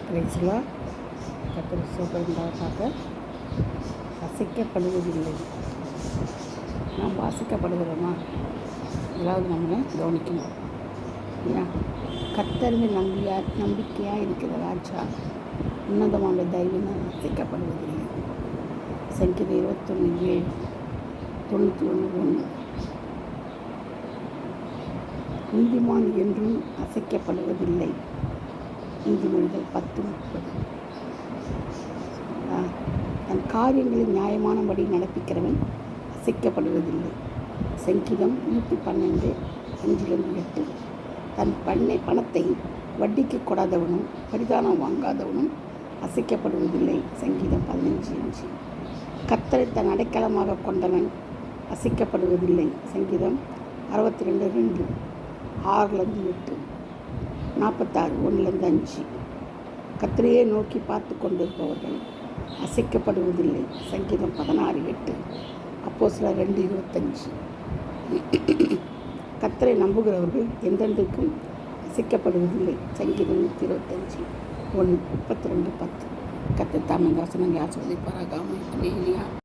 பிரைஸ்லா கர்த்தர் சோதரண்டாக அசைக்கப்படுவதில்லை. நாம் வாசிக்கப்படுகிறோமா? ஏதாவது நம்மளை கவனிக்கணும். ஏன் கர்த்தருக்கு நம்பிக்கையாக இருக்கிற ராஜா உன்னதமான தைரியம் அசைக்கப்படுவதில்லை. சங்கீதம் 21:7, 91:1. நீதிமான் என்றும் அசைக்கப்படுவதில்லை. நீதிமொழிகள் 10:30. தன் காரியங்களை நியாயமானபடி நடப்பிக்கிறவன் அசைக்கப்படுவதில்லை. சங்கீதம் 112, 5-8. தன் பணத்தை வட்டிக்கு கொடாதவனும் பரிதானம் வாங்காதவனும் அசைக்கப்படுவதில்லை. சங்கீதம் 15:5. கர்த்தரை தன் அடைக்கலமாக கொண்டவன் அசைக்கப்படுவதில்லை. சங்கீதம் 62:2, 6-8, 46, 1-5. கர்த்தரையே நோக்கி பார்த்து கொண்டிருப்பவர்கள் அசைக்கப்படுவதில்லை. சங்கீதம் 16:8, அப்போஸ்தலர் 2:25. கர்த்தரை நம்புகிறவர்கள் என்றென்றைக்கும் அசைக்கப்படுவதில்லை. சங்கீதம் 125, 1, 32, 10. கர்த்தர் தாமே வசனங்களை ஆசீர்வதிப்பாராக. ஆமென்.